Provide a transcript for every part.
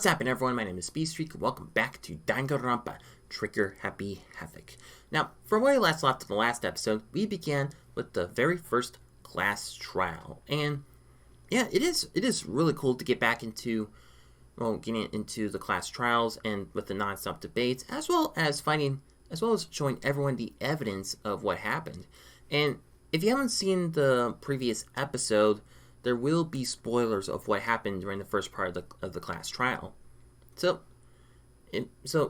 What's happening, everyone? My name is Speedstreak, and welcome back to Danganronpa, Trigger Happy Havoc. Now, from where we last left in the last episode, we began with the very first class trial. And yeah, it is really cool to get back into, well, getting into the class trials and with the non-stop debates, as well as showing everyone the evidence of what happened. And if you haven't seen the previous episode, there will be spoilers of what happened during the first part of the class trial. So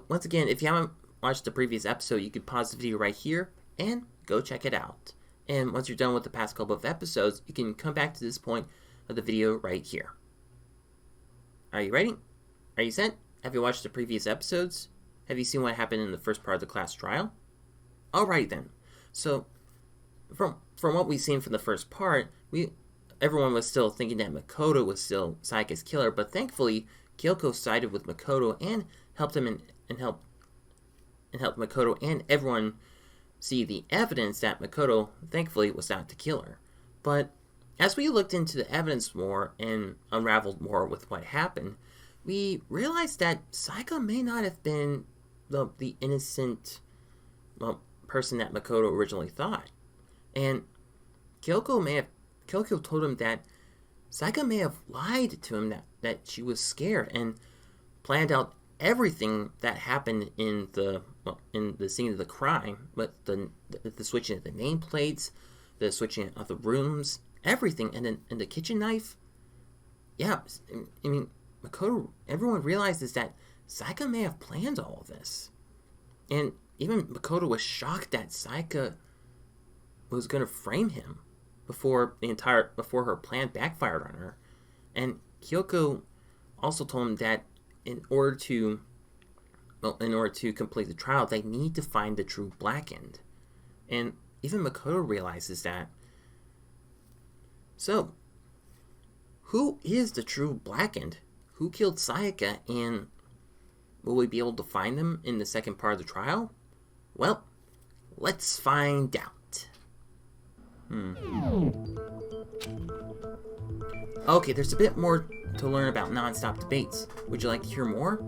once again, if you haven't watched the previous episode, you could pause the video right here and go check it out. And once you're done with the past couple of episodes, you can come back to this point of the video right here. Are you ready? Are you set? Have you watched the previous episodes? Have you seen what happened in the first part of the class trial? Alright then. So, from what we've seen from the first part, everyone was still thinking that Makoto was still Sayaka's killer, but thankfully, Kyoko sided with Makoto and helped him and helped Makoto and everyone see the evidence that Makoto, thankfully, was not the killer. But as we looked into the evidence more and unraveled more with what happened, we realized that Sayaka may not have been the innocent person that Makoto originally thought. And Kyoko told him that Sayaka may have lied to him that she was scared and planned out everything that happened in the scene of the crime, but the switching of the nameplates, the switching of the rooms, everything, and then the kitchen knife. Yeah, I mean, Makoto. Everyone realizes that Sayaka may have planned all of this, and even Makoto was shocked that Sayaka was going to frame him before her plan backfired on her. And Kyoko also told him that in order to complete the trial, they need to find the true Blackened. And even Makoto realizes that. So, who is the true Blackened? Who killed Sayaka, and will we be able to find them in the second part of the trial? Well, let's find out. Okay, there's a bit more to learn about non-stop debates. Would you like to hear more?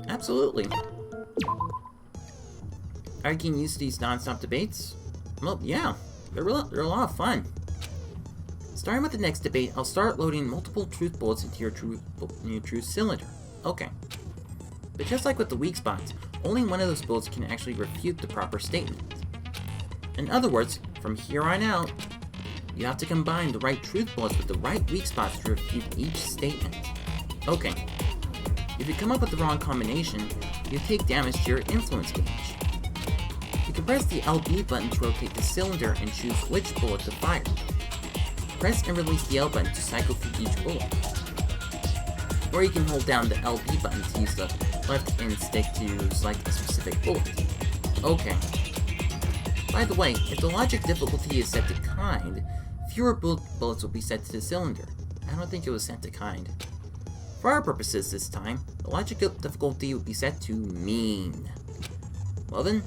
Absolutely. Are you getting used to these non-stop debates? Well, yeah, they're a lot of fun. Starting with the next debate, I'll start loading multiple truth bullets into your truth cylinder. Okay. But just like with the weak spots, only one of those bullets can actually refute the proper statement. In other words, from here on out, you have to combine the right truth bullets with the right weak spots to refute each statement. Okay. If you come up with the wrong combination, you take damage to your influence gauge. You can press the LB button to rotate the cylinder and choose which bullet to fire. Press and release the L button to cycle through each bullet. Or you can hold down the LB button to use the left and stick to select a specific bullet. Okay. By the way, if the logic difficulty is set to kind, fewer bullets will be set to the cylinder. I don't think it was set to kind. For our purposes this time, the logic difficulty will be set to mean. Well then,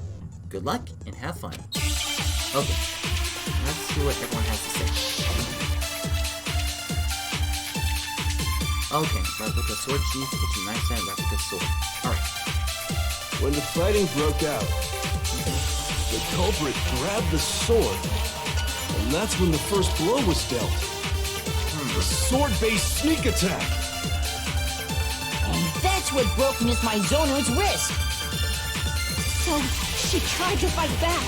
good luck and have fun. Okay, let's see what everyone has to say. Okay, replica sword sheath, kitchen knife set, replica sword. Alright. When the fighting broke out, the culprit grabbed the sword, and that's when the first blow was dealt. The sword-based sneak attack! And that's what broke Miss Maizono's wrist! So, she tried to fight back.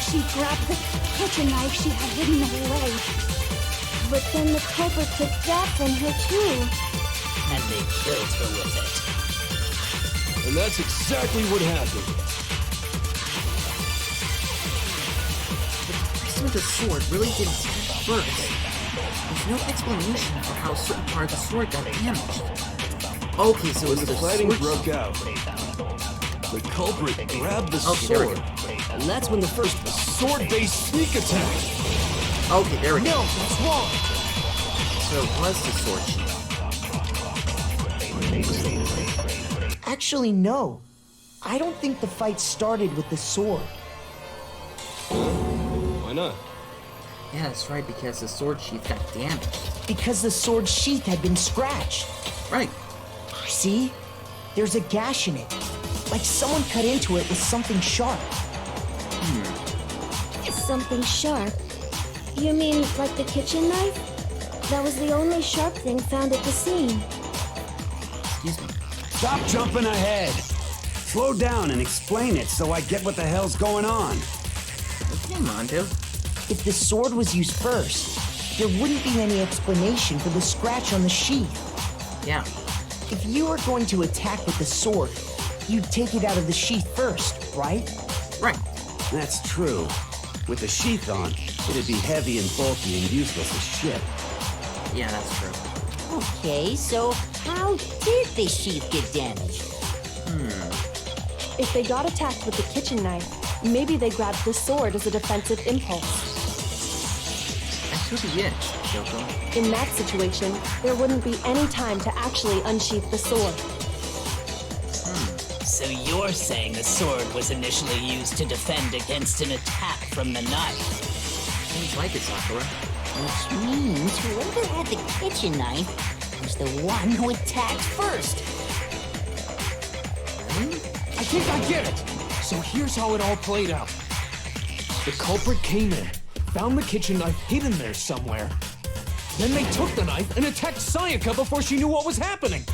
She grabbed the kitchen knife she had hidden away. But then the culprit took that from her too. And they killed her with it. And that's exactly what happened. With the sword really didn't hit first. There's no explanation for how certain parts of the sword got damaged. Okay, so when it's the fighting broke out, the culprit grabbed the sword, and that's when the first sword-based sneak attack. Okay, there we go. No, that's wrong. So it was the sword sheath. Actually, no. I don't think the fight started with the sword. Why not? Yeah, that's right, because the sword sheath got damaged. Because the sword sheath had been scratched. Right. See? There's a gash in it. Like someone cut into it with something sharp. Something sharp? You mean like the kitchen knife? That was the only sharp thing found at the scene. Excuse me. Stop jumping ahead. Slow down and explain it so I get what the hell's going on. Okay, Mondo. If the sword was used first, there wouldn't be any explanation for the scratch on the sheath. Yeah. If you were going to attack with the sword, you'd take it out of the sheath first, right? Right. That's true. With the sheath on, it'd be heavy and bulky and useless as shit. Yeah, that's true. Okay, so how did the sheath get damaged? If they got attacked with the kitchen knife, maybe they grabbed the sword as a defensive impulse. That could be it, Kyoko. In that situation, there wouldn't be any time to actually unsheath the sword. So you're saying the sword was initially used to defend against an attack from the knife? Seems like it, Sakura. Which means whoever had the kitchen knife was the one who attacked first. I think I get it. So here's how it all played out. The culprit came in, found the kitchen knife hidden there somewhere. Then they took the knife and attacked Sayaka before she knew what was happening.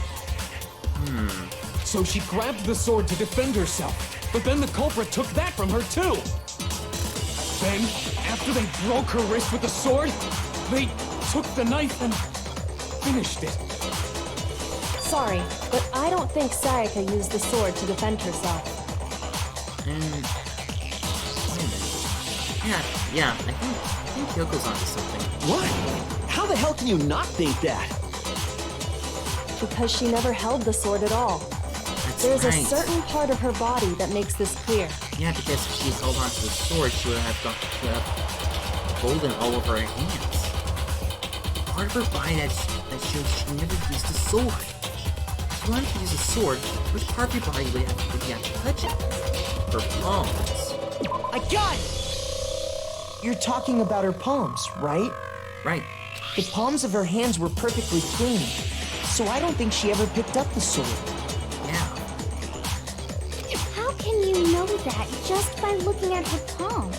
So she grabbed the sword to defend herself, but then the culprit took that from her too. Then, after they broke her wrist with the sword, they took the knife and finished it. Sorry, but I don't think Sayaka used the sword to defend herself. Wait a minute. Yeah, I think Kyoko's onto something. What? How the hell can you not think that? Because she never held the sword at all. That's There's right. a certain part of her body that makes this clear. Yeah, because if she held onto the sword, she would have got golden all over her hands. Part of her body that shows she never used a sword. If you wanted to use a sword, which part of your body would you have to touch it? Her palms. I got it! You're talking about her palms, right? Right. The palms of her hands were perfectly clean, so I don't think she ever picked up the sword. Yeah. How can you know that just by looking at her palms?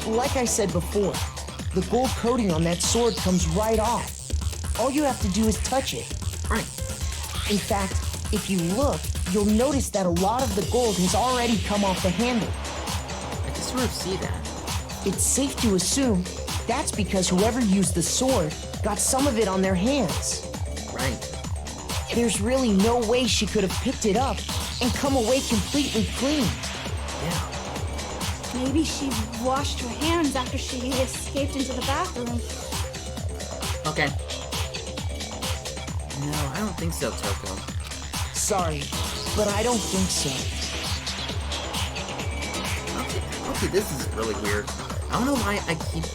Like I said before, the gold coating on that sword comes right off. All you have to do is touch it. Right. In fact, if you look, you'll notice that a lot of the gold has already come off the handle. I can sort of see that. It's safe to assume that's because whoever used the sword got some of it on their hands. Right. There's really no way she could have picked it up and come away completely clean. Yeah. Maybe she washed her hands after she escaped into the bathroom. Okay. No, I don't think so, Toko. Sorry, but I don't think so. Okay, this is really weird. I don't know why I think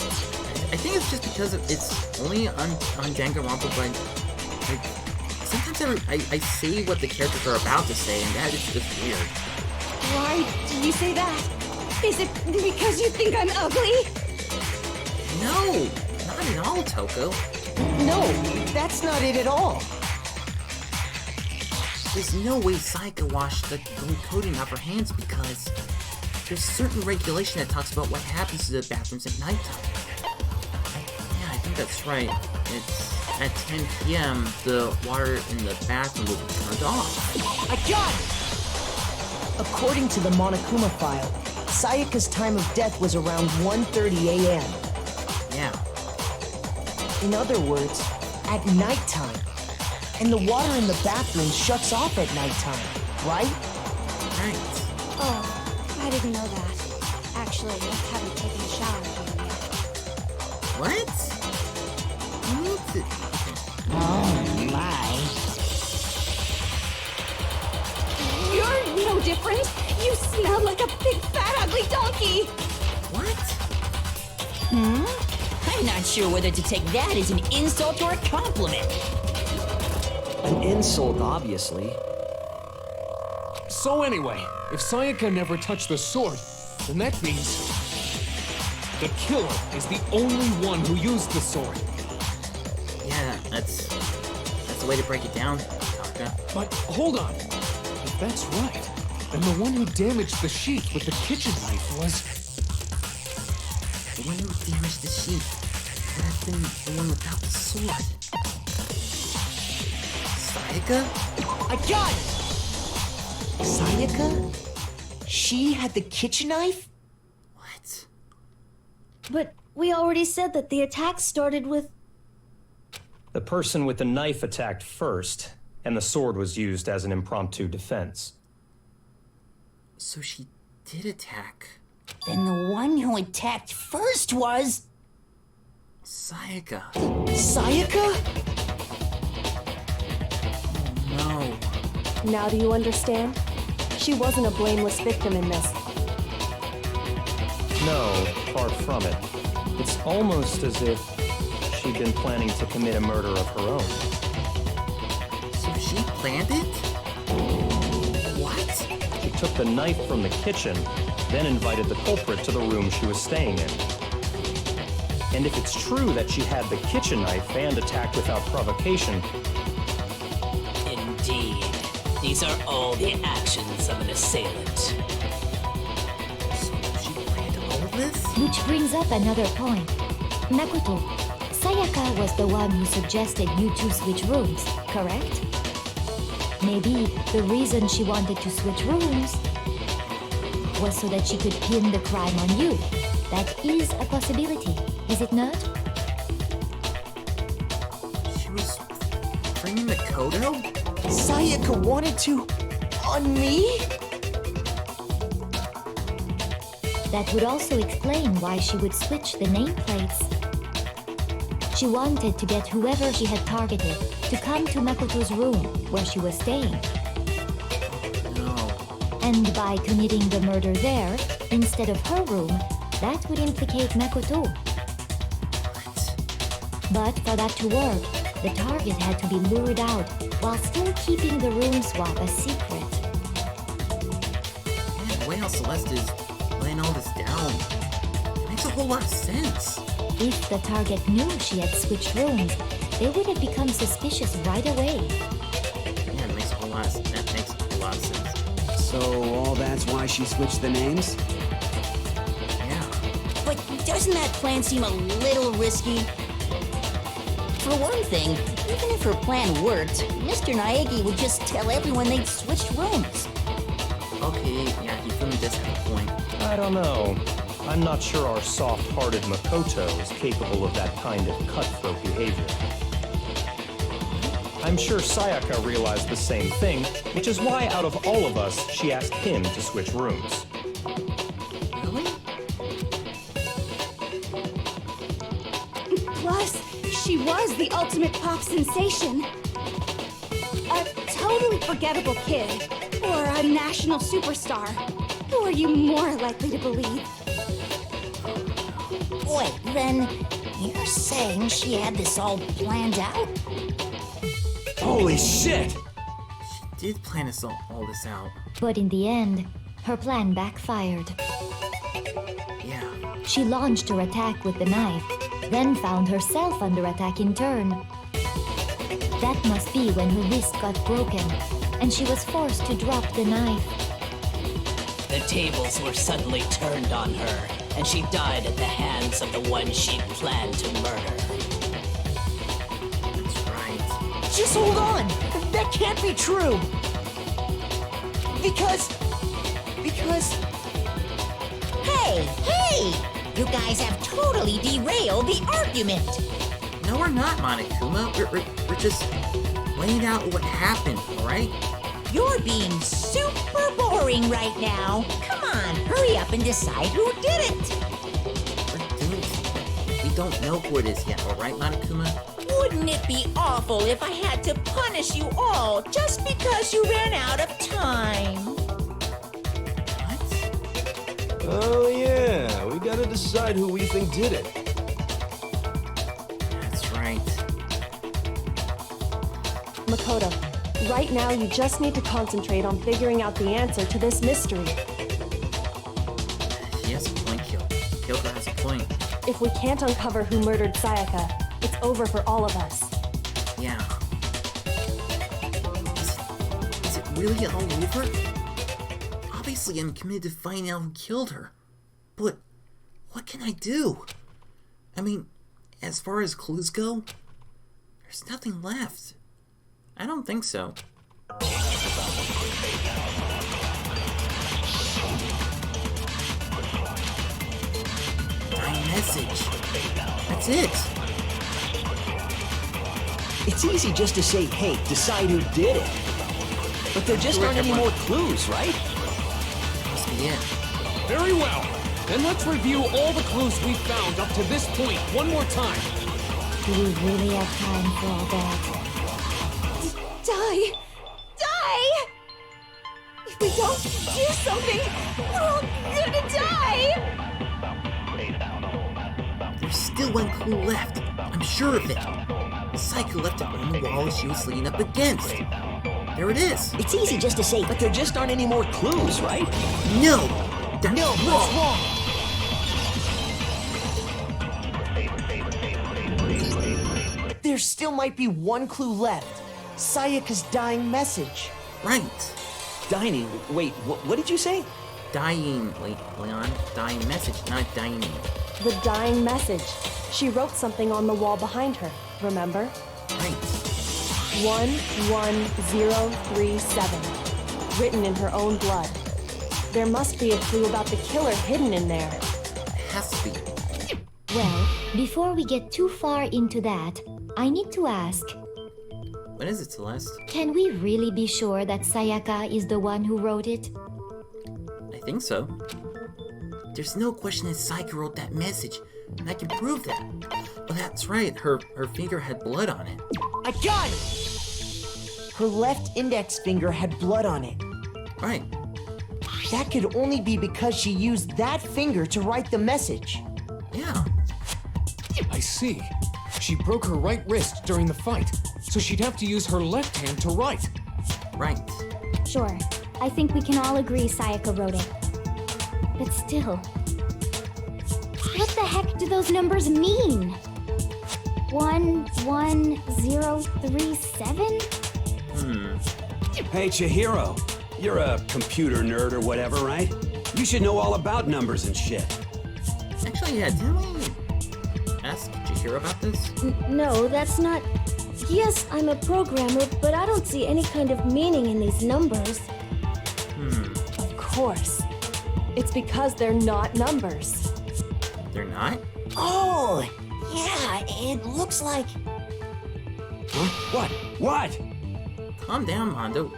it's just because it's only on Danganronpa, but like, sometimes I say what the characters are about to say, and that is just weird. Why do you say that? Is it because you think I'm ugly? No, not at all, Toko. No, that's not it at all. There's no way Sayaka washed the gold coating off her hands because there's certain regulation that talks about what happens to the bathrooms at nighttime. Yeah, I think that's right. It's at 10 p.m. the water in the bathroom will be turned off. I got it! According to the Monokuma file, Sayaka's time of death was around 1:30 a.m. Yeah. In other words, at nighttime. And the water in the bathroom shuts off at nighttime, right? Right. Oh, I didn't know that. Actually, I haven't taken a shower here yet. What? You need to... Oh my. You're no different. You smell like a big, fat, ugly donkey. What? I'm not sure whether to take that as an insult or a compliment. An insult, obviously. So anyway, if Sayaka never touched the sword, then that means... The killer is the only one who used the sword. Yeah, that's the way to break it down, Sayaka. But hold on. If that's right, then the one who damaged the sheath with the kitchen knife was... The one who damaged the sheet would have been the one without the sword. Sayaka? I got it! Sayaka? She had the kitchen knife? What? But we already said that the attack started with... The person with the knife attacked first, and the sword was used as an impromptu defense. So she did attack Then the one who attacked first was... Sayaka. Sayaka? No. Now do you understand? She wasn't a blameless victim in this. No, far from it. It's almost as if she'd been planning to commit a murder of her own. So she planned it? What? She took the knife from the kitchen, then invited the culprit to the room she was staying in. And if it's true that she had the kitchen knife and attacked without provocation, Indeed. These are all the actions of an assailant. So she planned all of this? Which brings up another point. Makoto, Sayaka was the one who suggested you two switch rooms, correct? Maybe the reason she wanted to switch rooms was so that she could pin the crime on you. That is a possibility, is it not? She was bringing Makoto? Sayaka wanted to... on me? That would also explain why she would switch the nameplates. She wanted to get whoever she had targeted to come to Makoto's room where she was staying. No. And by committing the murder there, instead of her room, that would implicate Makoto. What? But for that to work, the target had to be lured out while still keeping the room swap a secret. Man, the way how Celeste is laying all this down, it makes a whole lot of sense. If the target knew she had switched rooms, they would have become suspicious right away. Yeah, that makes a lot of sense. So all that's why she switched the names? Yeah. But doesn't that plan seem a little risky? For one thing, even if her plan worked, Mr. Naegi would just tell everyone they'd switched rooms. Okay, yeah, he really does have a point. I don't know. I'm not sure our soft-hearted Makoto is capable of that kind of cutthroat behavior. I'm sure Sayaka realized the same thing, which is why out of all of us, she asked him to switch rooms. Really? Plus, she was the ultimate pop sensation. A totally forgettable kid, or a national superstar. Who are you more likely to believe? Wait, then you're saying she had this all planned out? Holy shit! She did plan all this out. But in the end, her plan backfired. Yeah. She launched her attack with the knife, then found herself under attack in turn. That must be when her wrist got broken, and she was forced to drop the knife. The tables were suddenly turned on her, and she died at the hands of the one she planned to murder. That's right. Just hold on! That can't be true! Because... Hey! You guys have totally derailed the argument! No, we're not, Monokuma. We're just laying out what happened, alright? You're being super boring right now. Come on, hurry up and decide who did it! We don't know who it is yet, alright, Monokuma? Wouldn't it be awful if I had to punish you all just because you ran out of time? What? Oh yeah, we gotta decide who we think did it. That's right. Makoto, right now you just need to concentrate on figuring out the answer to this mystery. He has a point, Kyoko. Kyoko has a point. point. If we can't uncover who murdered Sayaka, it's over for all of us. Yeah. Is it really all over? Obviously, I'm committed to finding out who killed her. But what can I do? I mean, as far as clues go, there's nothing left. I don't think so. My message. That's it. It's easy just to say, hey, decide who did it. But there just aren't any more clues, right? Must be it. Very well. Then let's review all the clues we've found up to this point one more time. Do we really have time for all that? Die! Die! If we don't do something, we're all gonna die! There's still one clue left. I'm sure of it. Sayaka left it on the wall she was leaning up against. There it is. It's easy just to say, but there just aren't any more clues, right? No! That's No, wrong. what's wrong? There still might be one clue left. Sayaka's dying message. Right. Dining? Wait, what did you say? Dying, Leon. Dying message, not dining. The dying message. She wrote something on the wall behind her, remember? Right. 11037. Written in her own blood. There must be a clue about the killer hidden in there. It has to be. Well, before we get too far into that, I need to ask, What is it, Celeste? can we really be sure that Sayaka is the one who wrote it? I think so. There's no question that Sayaka wrote that message, and I can prove that. Well, that's right, her finger had blood on it. I got it! Her left index finger had blood on it. Right. That could only be because she used that finger to write the message. Yeah. I see. She broke her right wrist during the fight, so she'd have to use her left hand to write. Right. Sure. I think we can all agree Sayaka wrote it. But still... what the heck do those numbers mean? 11037? Hey, Chihiro. You're a computer nerd or whatever, right? You should know all about numbers and shit. Actually, yeah, didn't we ask Chihiro about this? No, that's not... Yes, I'm a programmer, but I don't see any kind of meaning in these numbers. Of course. It's because they're not numbers. They're not? Oh, yeah, it looks like... Huh? What? Calm down, Mondo.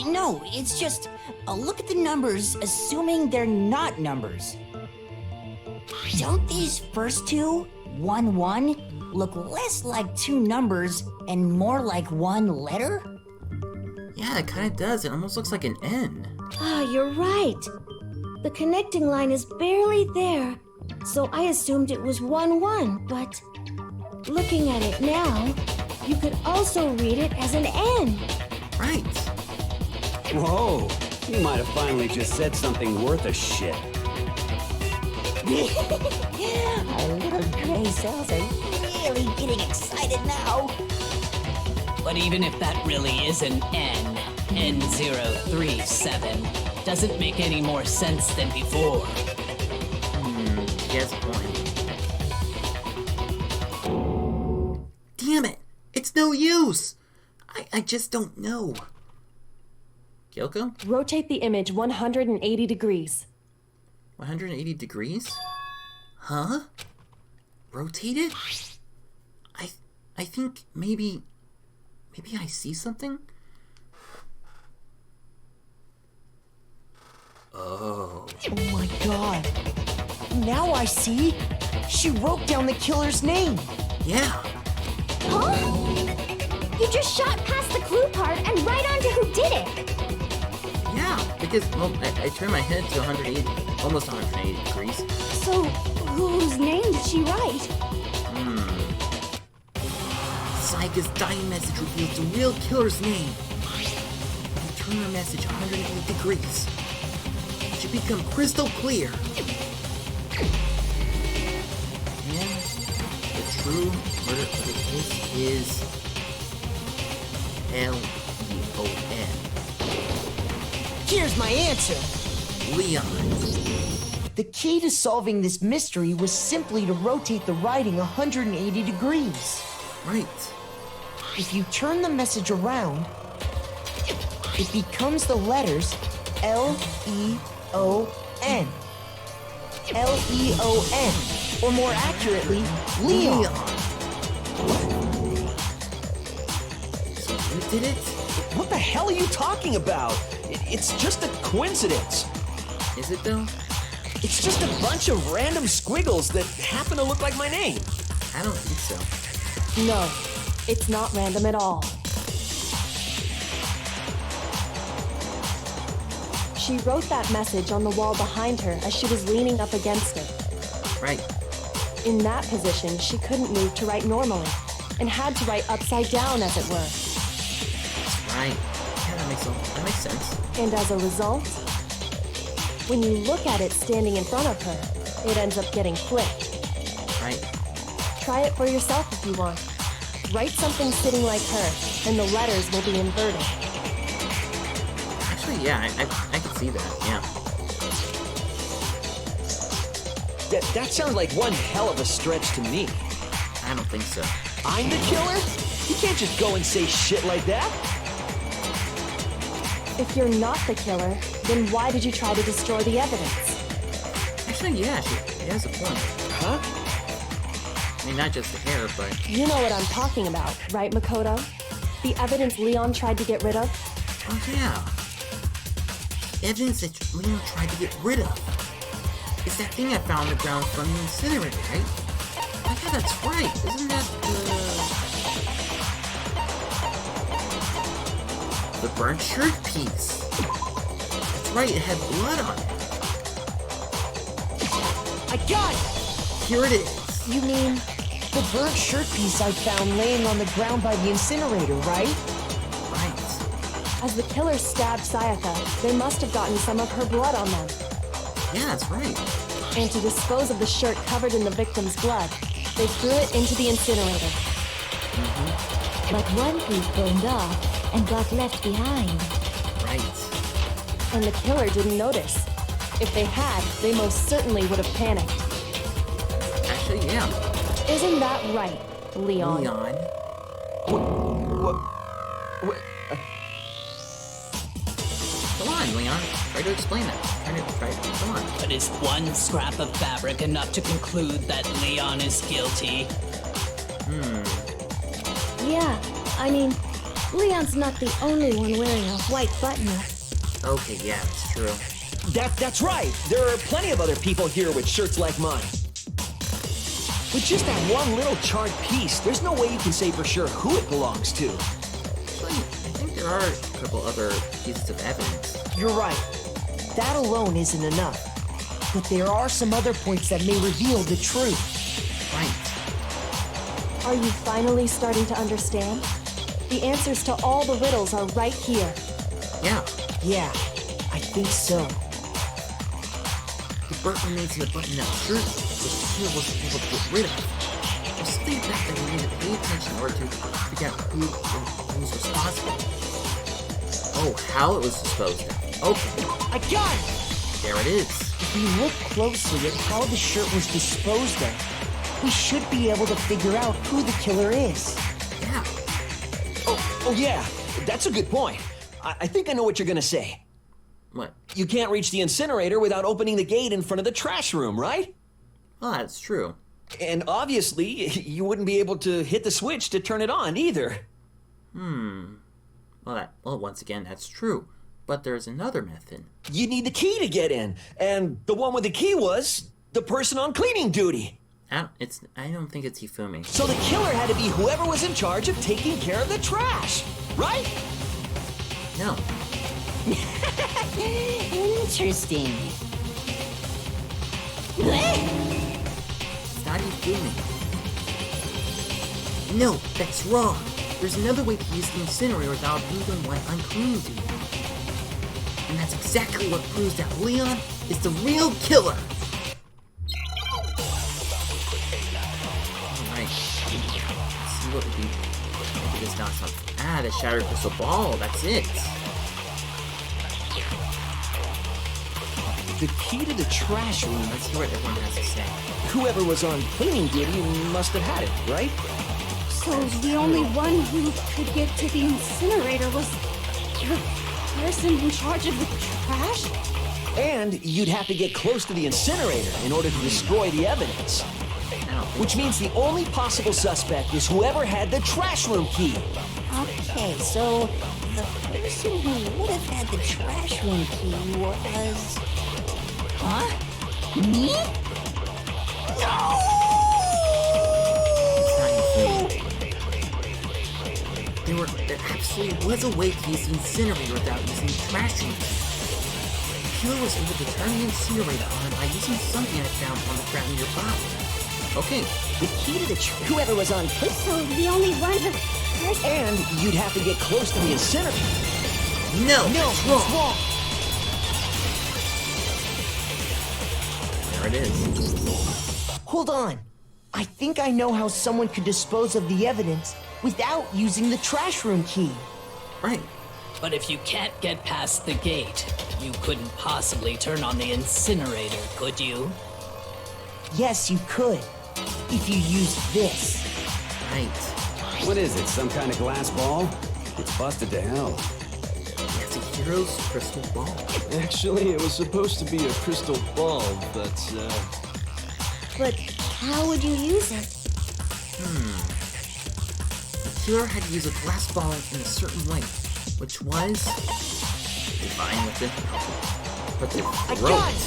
No, it's just... look at the numbers, assuming they're not numbers. Don't these first two, 1-1, look less like two numbers and more like one letter? Yeah, it kind of does. It almost looks like an N. Ah, you're right. The connecting line is barely there, so I assumed it was 1-1, but looking at it now, you could also read it as an N. Right. Whoa. You might have finally just said something worth a shit. Our little gray cells are really getting excited now. But even if that really is an N, N037, doesn't make any more sense than before. He has a point. Damn it! It's no use! I just don't know. Kyoko? Rotate the image 180 degrees. 180 degrees? Huh? Rotate it? I think maybe I see something? Oh. Oh my god. Now I see. She wrote down the killer's name. Yeah. Huh? You just shot past the clue part and right onto who did it. Yeah, because, well, I turned my head to 180, almost 180 degrees. So, whose name did she write? Sayaka's dying message reveals the real killer's name. When you turn her message 180 degrees, it should become crystal clear. true murder of the case is Leon. Here's my answer. Leon. The key to solving this mystery was simply to rotate the writing 180 degrees. Right. If you turn the message around, it becomes the letters L-E-O-N. L-E-O-N. Or more accurately, Leon. So you did it? What the hell are you talking about? It's just a coincidence. Is it though? It's just a bunch of random squiggles that happen to look like my name. I don't think so. No, it's not random at all. She wrote that message on the wall behind her as she was leaning up against it. Right. In that position, she couldn't move to write normally and had to write upside down, as it were. That's right. Yeah, that makes sense. And as a result, when you look at it standing in front of her, it ends up getting flipped. Right. Try it for yourself if you want. Write something sitting like her, and the letters will be inverted. Actually, yeah, I can see that, yeah. That sounds like one hell of a stretch to me. I don't think so. I'm the killer? You can't just go and say shit like that. If you're not the killer, then why did you try to destroy the evidence? Actually, yeah, she has a point. Huh? I mean, not just the hair, but... You know what I'm talking about, right, Makoto? The evidence Leon tried to get rid of? Oh, yeah. Evidence that Leon tried to get rid of. It's that thing I found on the ground from the incinerator, right? Oh, yeah, that's right. Isn't that the burnt shirt piece? That's right, it had blood on it. I got it! Here it is. You mean the burnt shirt piece I found laying on the ground by the incinerator, right? Right. As the killer stabbed Sayaka, they must have gotten some of her blood on them. Yeah, that's right. And to dispose of the shirt covered in the victim's blood, they threw it into the incinerator. But one piece burned off and got left behind. Right. And the killer didn't notice. If they had, they most certainly would have panicked. Actually, yeah. Isn't that right, Leon? Leon. What? Come on, Leon. Try to explain that. Try. Come on. But is one scrap of fabric enough to conclude that Leon is guilty? Yeah, I mean, Leon's not the only one wearing a white button-up. Okay, yeah, that's true. That's right. There are plenty of other people here with shirts like mine. With just that one little charred piece, there's no way you can say for sure who it belongs to. Actually, I think there are a couple other pieces of evidence. You're right. That alone isn't enough. But there are some other points that may reveal the truth. Right. Are you finally starting to understand? The answers to all the riddles are right here. Yeah. Yeah, I think so. The burnt remains in the button-up shirt, which the killer wasn't able to get rid of. There's something about that we need to pay attention in order to figure out who's responsible. Oh, how it was disposed of. Okay. I got it! There it is. If we look closely at how the shirt was disposed of, we should be able to figure out who the killer is. Yeah. Oh yeah, that's a good point. I think I know what you're gonna say. What? You can't reach the incinerator without opening the gate in front of the trash room, right? Well, that's true. And obviously, you wouldn't be able to hit the switch to turn it on either. Well, once again, that's true. But there's another method. You need the key to get in, and the one with the key was the person on cleaning duty. I don't think it's Hifumi. So the killer had to be whoever was in charge of taking care of the trash, right? No. Interesting. It's not Hifumi. No, that's wrong. There's another way to use the incinerator without anyone on cleaning duty. And that's exactly what proves that Leon is the real killer. Alright. see what would be. Maybe this now something. Ah, the shattered crystal ball. That's it. The key to the trash room. Let's hear what everyone has to say. Whoever was on cleaning duty must have had it, right? So the only one who could get to the incinerator was the person in charge of the trash? And you'd have to get close to the incinerator in order to destroy the evidence. Which means the only possible suspect is whoever had the trash room key. Okay, so the person who would have had the trash room key was... Huh? Me? No! There absolutely was a way to use the incinerator without using the trash room. The killer was able to turn the incinerator on by using something I found on the ground nearby. Okay. The key to the whoever was on So the only one who... And you'd have to get close to the incinerator. No, that's wrong. There it is. Hold on. I think I know how someone could dispose of the evidence without using the trash room key. Right. But if you can't get past the gate, you couldn't possibly turn on the incinerator, could you? Yes, you could. If you used this. Right. What is it, some kind of glass ball? It's busted to hell. It's a hero's crystal ball. Actually, it was supposed to be a crystal ball, but, But how would you use it? The killer had to use a glass ball in a certain way, which was... divine with it. But the I got it!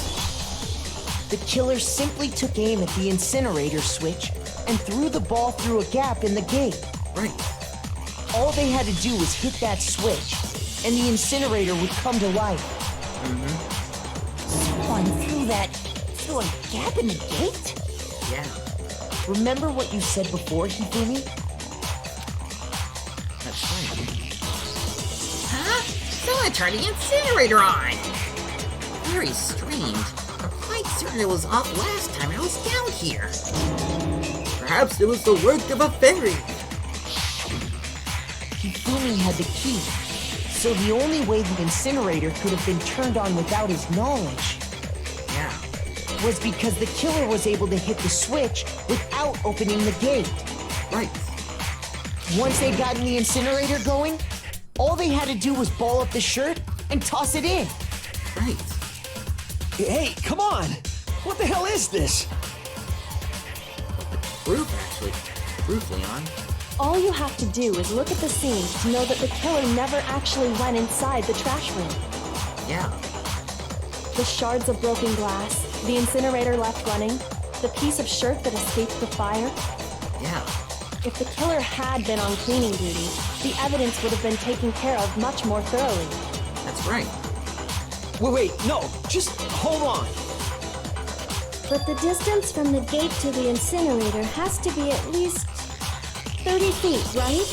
The killer simply took aim at the incinerator switch and threw the ball through a gap in the gate. Right. All they had to do was hit that switch, and the incinerator would come to life. Someone threw a gap in the gate? Yeah. Remember what you said before, Hifumi? That's right. Huh? Someone turned the incinerator on! Very strange. I'm quite certain it was off last time I was down here. Perhaps it was the work of a fairy. Hifumi had the key, so the only way the incinerator could have been turned on without his knowledge Yeah. was because the killer was able to hit the switch without opening the gate. Right. Once they got the incinerator going, all they had to do was ball up the shirt and toss it in. Right. Hey, come on! What the hell is this? Proof, actually. Proof, Leon. All you have to do is look at the scene to know that the killer never actually went inside the trash room. Yeah. The shards of broken glass, the incinerator left running, the piece of shirt that escaped the fire. Yeah. If the killer had been on cleaning duty, the evidence would have been taken care of much more thoroughly. That's right. Wait, no, just hold on. But the distance from the gate to the incinerator has to be at least 30 feet, right?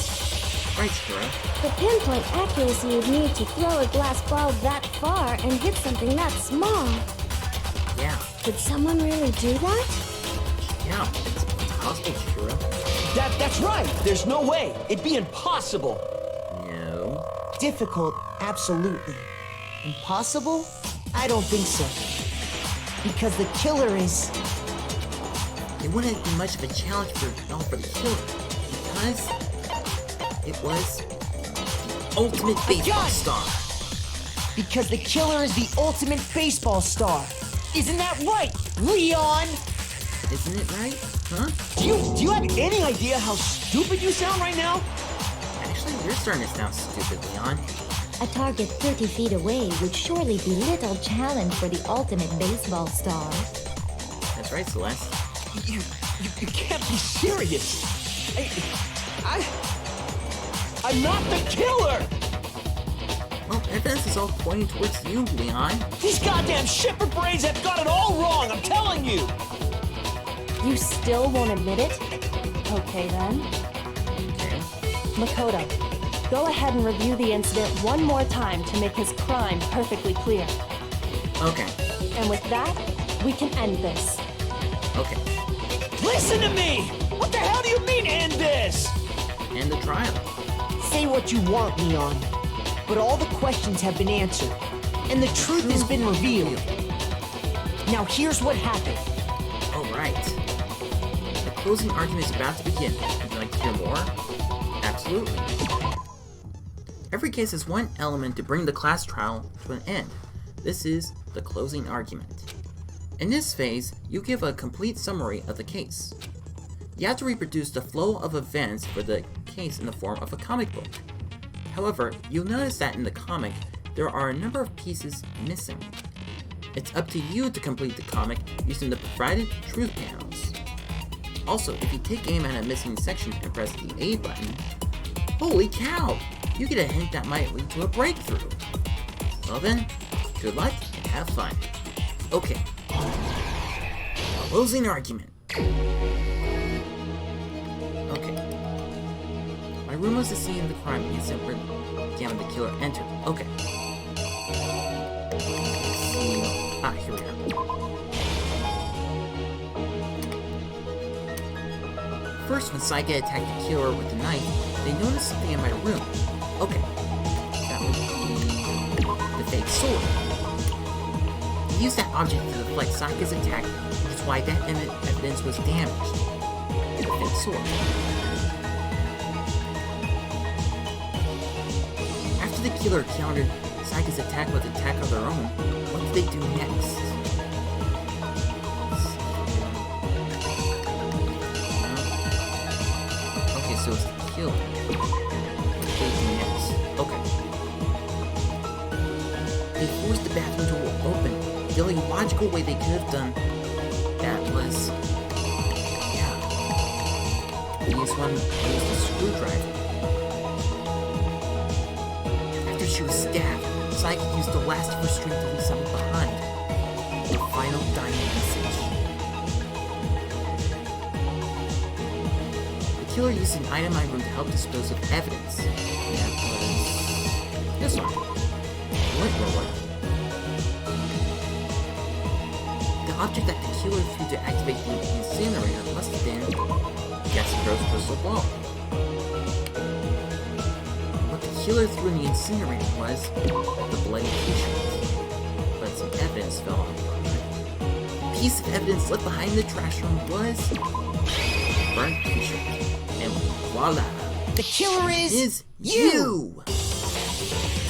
Right, Shiro. The pinpoint accuracy you'd need to throw a glass ball that far and hit something that small. Yeah. Could someone really do that? Yeah. It's possible, Shiro. That's right. There's no way. It'd be impossible. No. Difficult, absolutely. Impossible? I don't think so. Because the killer is... It wouldn't be much of a challenge for the killer. Because it was the ultimate baseball star. Because the killer is the ultimate baseball star. Isn't that right, Leon? Isn't it right? Huh? Do you have any idea how stupid you sound right now? Actually, you're starting to sound stupid, Leon. A target 30 feet away would surely be little challenge for the ultimate baseball star. That's right, Celeste. You can't be serious. I'm not the killer! Well, evidence is all pointing towards you, Leon. These goddamn shepherd brains have got it all wrong, I'm telling you! You still won't admit it? Okay then. Okay. Makoto, go ahead and review the incident one more time to make his crime perfectly clear. Okay. And with that, we can end this. Okay. Listen to me! What the hell do you mean, end this? and the trial. Say what you want, Leon, but all the questions have been answered, and the truth has been revealed. Now here's what happened. All right. The closing argument is about to begin. Would you like to hear more? Absolutely. Every case has one element to bring the class trial to an end. This is the closing argument. In this phase, you give a complete summary of the case. You have to reproduce the flow of events for the case in the form of a comic book. However, you'll notice that in the comic, there are a number of pieces missing. It's up to you to complete the comic using the provided truth panels. Also, if you take aim at a missing section and press the A button, holy cow! You get a hint that might lead to a breakthrough. Well then, good luck and have fun. Okay. Closing argument. Okay. My room was the scene of the crime incident where the killer entered. Okay. Here we are. First, when Sayaka attacked the killer with the knife, they noticed something in my room. Okay. That would be the fake sword. He used that object to deflect Sayaka's attack, which is why that evidence was damaged. The fake sword. After the killer countered Sayaka's attack with an attack of their own, what did they do next? Okay, so it's the killer. What did they do next? Okay. They forced the bathroom door open. The only logical way they could have done that was... yeah. They used a screwdriver. After she was stabbed, Sayaka used the last of her strength to leave something behind. The final dying message. The killer used an item in my room to help dispose of evidence. That was... this one. What roller? The object that the killer threw to activate the incinerator must have been Yasuhiro's crystal ball. What the killer threw in the incinerator was the bloody t-shirt. But some evidence fell on it. The piece of evidence left behind in the trash room was a burnt t-shirt. And voila! The killer is you!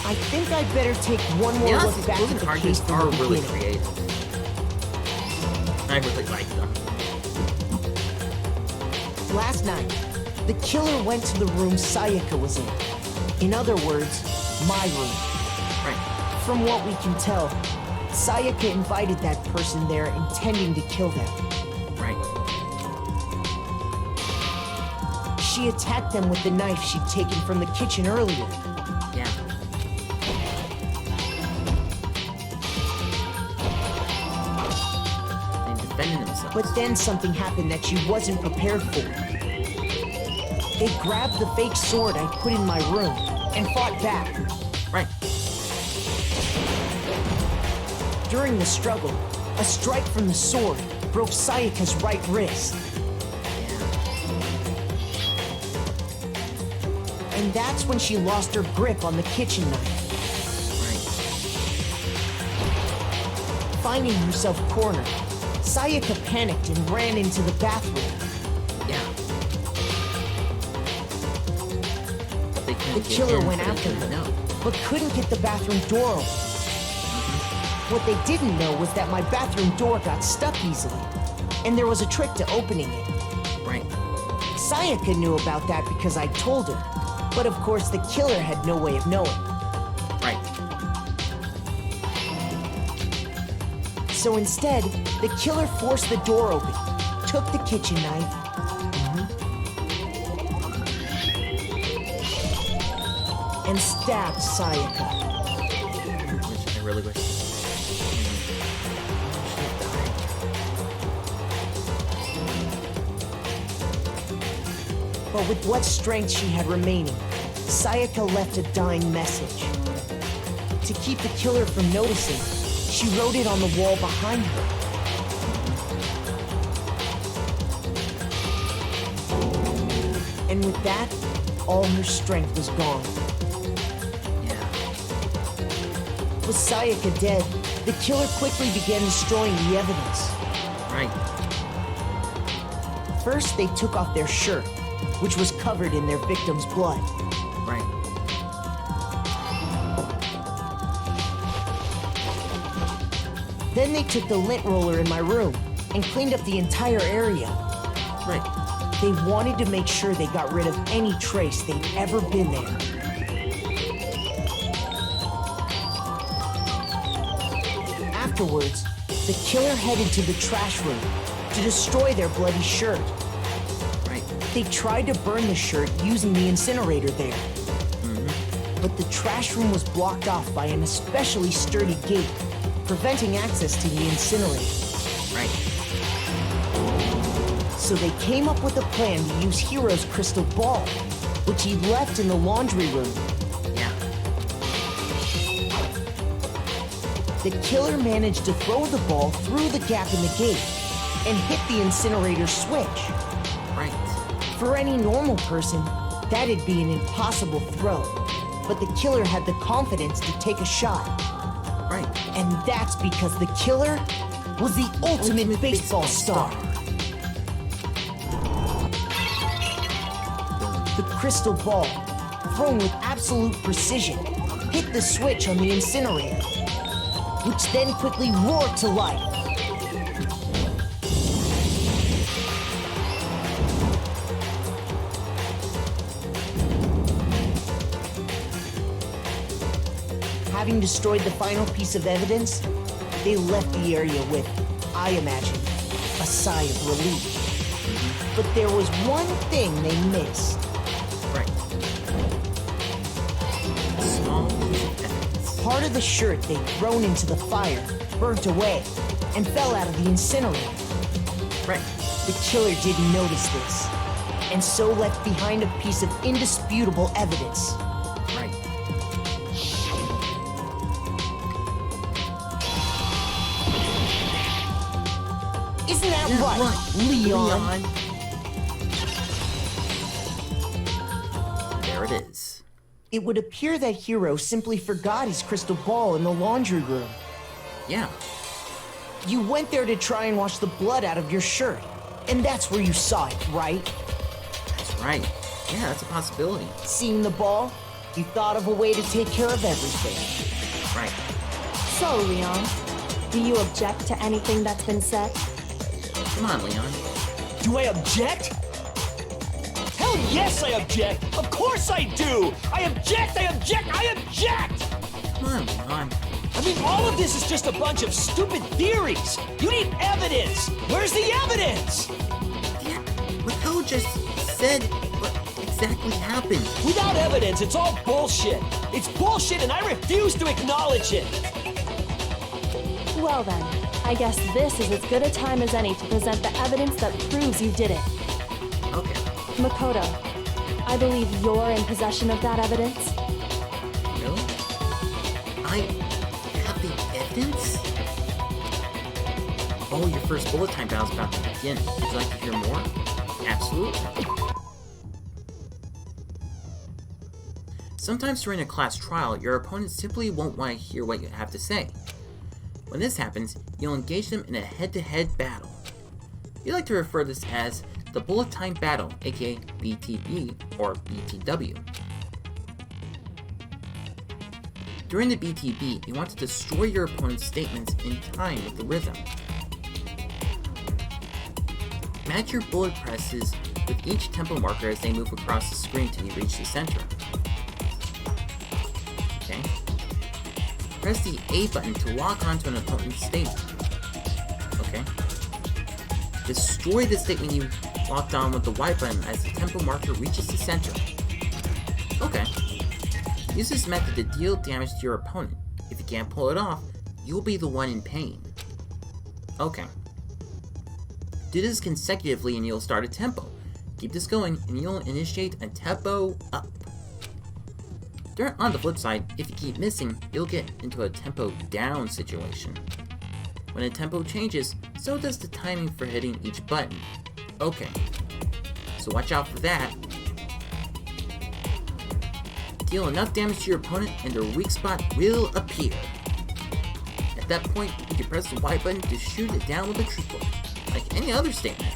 I think I'd better take one more look back at the case from the really beginning. creative. I really like them. Last night, the killer went to the room Sayaka was in. In other words, my room. Right. From what we can tell, Sayaka invited that person there intending to kill them. Right. She attacked them with the knife she'd taken from the kitchen earlier. Yeah. They defended themselves. But then something happened that she wasn't prepared for. They grabbed the fake sword I put in my room and fought back. Right. During the struggle, a strike from the sword broke Sayaka's right wrist. And that's when she lost her grip on the kitchen knife. Right. Finding herself cornered, Sayaka panicked and ran into the bathroom. Yeah. The killer went after her, but couldn't get the bathroom door open. What they didn't know was that my bathroom door got stuck easily, and there was a trick to opening it. Right. Sayaka knew about that because I told her, but of course the killer had no way of knowing. Right. So instead, the killer forced the door open, took the kitchen knife, and stabbed Sayaka. Which I really wish. But with what strength she had remaining, Sayaka left a dying message. To keep the killer from noticing, she wrote it on the wall behind her. And with that, all her strength was gone. Yeah. With Sayaka dead, the killer quickly began destroying the evidence. Right. First, they took off their shirt, which was covered in their victim's blood. Right. Then they took the lint roller in my room and cleaned up the entire area. Right. They wanted to make sure they got rid of any trace they'd ever been there. Afterwards, the killer headed to the trash room to destroy their bloody shirt. Right. They tried to burn the shirt using the incinerator there. But the trash room was blocked off by an especially sturdy gate, preventing access to the incinerator. Right. So they came up with a plan to use Hiro's crystal ball, which he'd left in the laundry room. Yeah. The killer managed to throw the ball through the gap in the gate and hit the incinerator switch. Right. For any normal person, that'd be an impossible throw. But the killer had the confidence to take a shot. Right. And that's because the killer was the ultimate baseball star. The crystal ball, thrown with absolute precision, hit the switch on the incinerator, which then quickly roared to life. Having destroyed the final piece of evidence, they left the area with, I imagine, a sigh of relief. But there was one thing they missed. Right. A small piece of evidence. Part of the shirt they'd thrown into the fire burnt away and fell out of the incinerator. Right. The killer didn't notice this, and so left behind a piece of indisputable evidence. Right. Isn't that right, Leon? There it is. It would appear that Hiro simply forgot his crystal ball in the laundry room. Yeah. You went there to try and wash the blood out of your shirt, and that's where you saw it, right? That's right. Yeah, that's a possibility. Seeing the ball, you thought of a way to take care of everything. Right. So, Leon, do you object to anything that's been said? Come on, Leon. Do I object? Hell yes, I object! Of course I do! I object! I object! I object! Come on, Leon. I mean, all of this is just a bunch of stupid theories! You need evidence! Where's the evidence? Yeah, Makoto just said what exactly happened. Without evidence, it's all bullshit! It's bullshit and I refuse to acknowledge it! Well then, I guess this is as good a time as any to present the evidence that proves you did it. Okay. Makoto, I believe you're in possession of that evidence. Really? I have the evidence? Oh, your first bullet time battle's about to begin. Would you like to hear more? Absolutely. Sometimes during a class trial, your opponent simply won't want to hear what you have to say. When this happens, you'll engage them in a head-to-head battle. We like to refer to this as the bullet time battle, aka BTB or BTW. During the BTB, you want to destroy your opponent's statements in time with the rhythm. Match your bullet presses with each tempo marker as they move across the screen till you reach the center. Okay? Press the A button to lock onto an opponent's statement. Okay? Destroy the statement you locked on with the Y button as the tempo marker reaches the center. Okay. Use this method to deal damage to your opponent. If you can't pull it off, you'll be the one in pain. Okay. Do this consecutively and you'll start a tempo. Keep this going and you'll initiate a tempo up. On the flip side, if you keep missing, you'll get into a tempo down situation. When a tempo changes, so does the timing for hitting each button. Okay, so watch out for that. deal enough damage to your opponent and their weak spot will appear. At that point, you can press the Y button to shoot it down with a triple, like any other statement.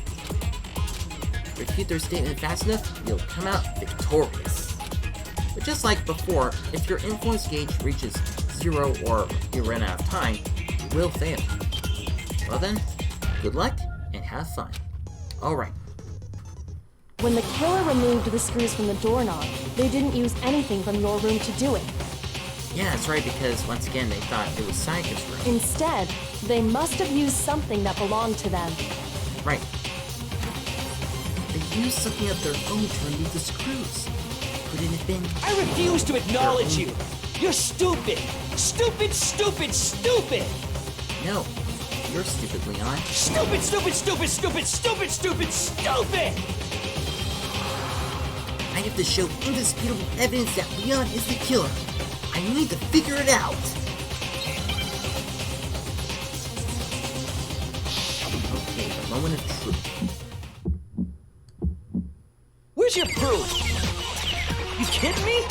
Repeat their statement fast enough, you'll come out victorious. But just like before, if your influence gauge reaches 0 or you run out of time, you will fail. Well then, good luck and have fun. Alright. When the killer removed the screws from the doorknob, they didn't use anything from your room to do it. Yeah, that's right, because once again, they thought it was Sayaka's room. Instead, they must have used something that belonged to them. Right. They used something of their own to remove the screws. Could it have been... I refuse to acknowledge you! You're stupid! Stupid, stupid, stupid! No, you're stupid, Leon. Stupid, stupid, stupid, stupid, stupid, stupid, stupid! I have to show indisputable evidence that Leon is the killer. I need to figure it out. Okay, the moment of truth. Where's your proof? You kidding me?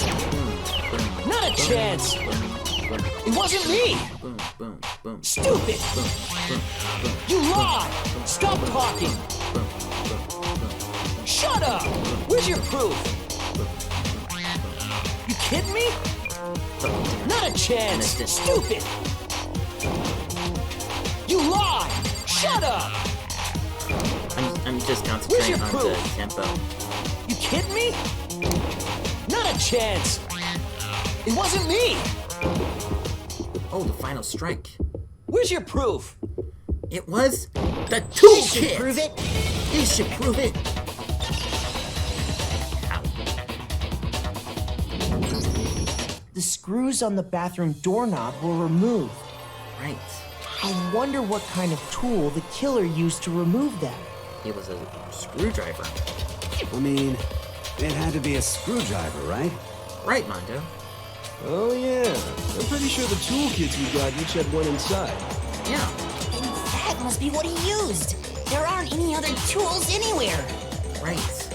Not a chance! It wasn't me! Boom, boom, boom. Stupid! Boom, boom, boom. You lie! Stop talking! Boom, boom, boom. Shut up! Where's your proof? You kidding me? Not a chance! Stupid! You lie! Shut up! I'm just Where's concentrating your on proof? the tempo. You kidding me? Not a chance! It wasn't me! Oh, the final strike. Where's your proof? It was the This toolkit! should prove it. This should prove it! The screws on the bathroom doorknob were removed. Right. I wonder what kind of tool the killer used to remove them. It was a screwdriver. I mean, it had to be a screwdriver, right? Right, Mondo. Oh yeah, I'm pretty sure the toolkits we got each had one inside. Yeah. And that must be what he used. There aren't any other tools anywhere. Right.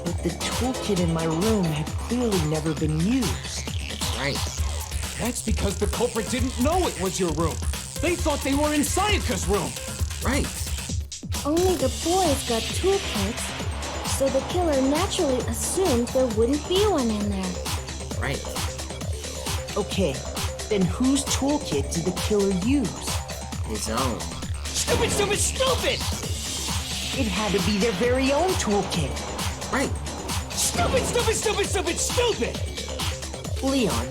But the toolkit in my room had clearly never been used. That's right. That's because the culprit didn't know it was your room. They thought they were in Sayaka's room. Right. Only the boys got toolkits, so the killer naturally assumed there wouldn't be one in there. Right. Okay, then whose toolkit did the killer use? His own. Stupid, stupid, stupid! It had to be their very own toolkit. Right. Stupid, stupid, stupid, stupid, stupid! Leon,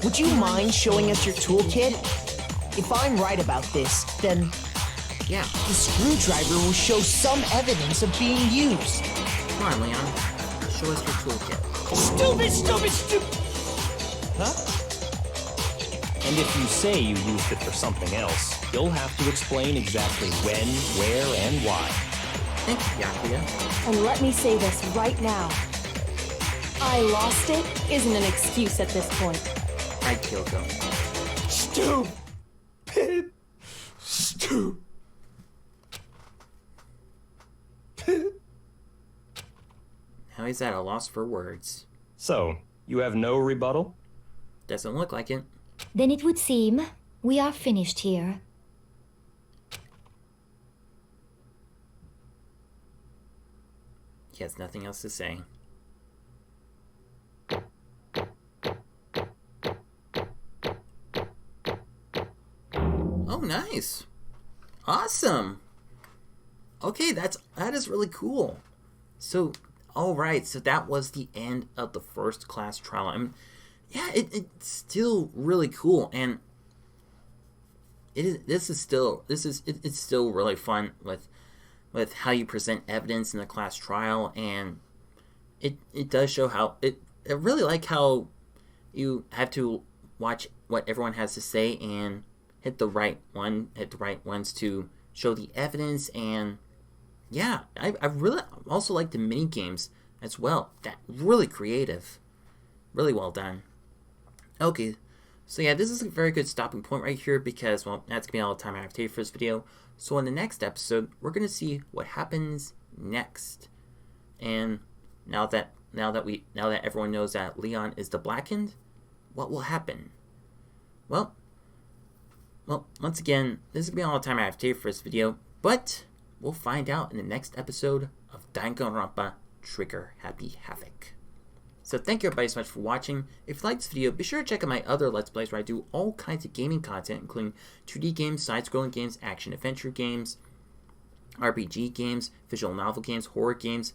would you mind showing us your toolkit? If I'm right about this, then Yeah. the screwdriver will show some evidence of being used. Come on, Leon. Show us your toolkit. Stupid, stupid, stupid! Huh? And if you say you used it for something else, you'll have to explain exactly when, where, and why. Thank you, Yakuya. And let me say this right now. I lost it isn't an excuse at this point. Right, Kyoko. Stupid. Stupid. Now he's at a loss for words. So, you have no rebuttal? Doesn't look like it. Then it would seem we are finished here. He has nothing else to say. Oh, nice. Awesome. Okay, that is really cool. So, all right, so that was the end of the first class trial. I mean, yeah, it's still really cool, and it's still really fun with how you present evidence in the class trial, and it does show how I really like how you have to watch what everyone has to say and hit the right ones to show the evidence. And yeah, I really also like the mini games as well. That really creative, really well done. Okay, so yeah, this is a very good stopping point right here because, well, that's gonna be all the time I have to take for this video. So in the next episode, we're gonna see what happens next. And now that now that everyone knows that Leon is the Blackened, what will happen? Well, once again, this is going to be all the time I have to take for this video, but we'll find out in the next episode of Danganronpa Trigger Happy Havoc. So thank you everybody so much for watching. If you liked this video, be sure to check out my other Let's Plays where I do all kinds of gaming content, including 2D games, side-scrolling games, action-adventure games, RPG games, visual novel games, horror games,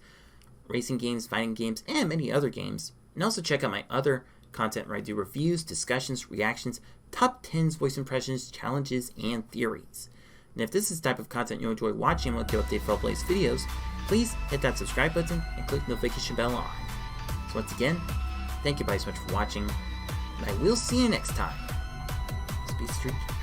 racing games, fighting games, and many other games. And also check out my other content where I do reviews, discussions, reactions, top 10s, voice impressions, challenges, and theories. And if this is the type of content you enjoy watching and want to get updated for all latest videos, please hit that subscribe button and click the notification bell on. So once again, thank you guys so much for watching, and I will see you next time. Speedstreak.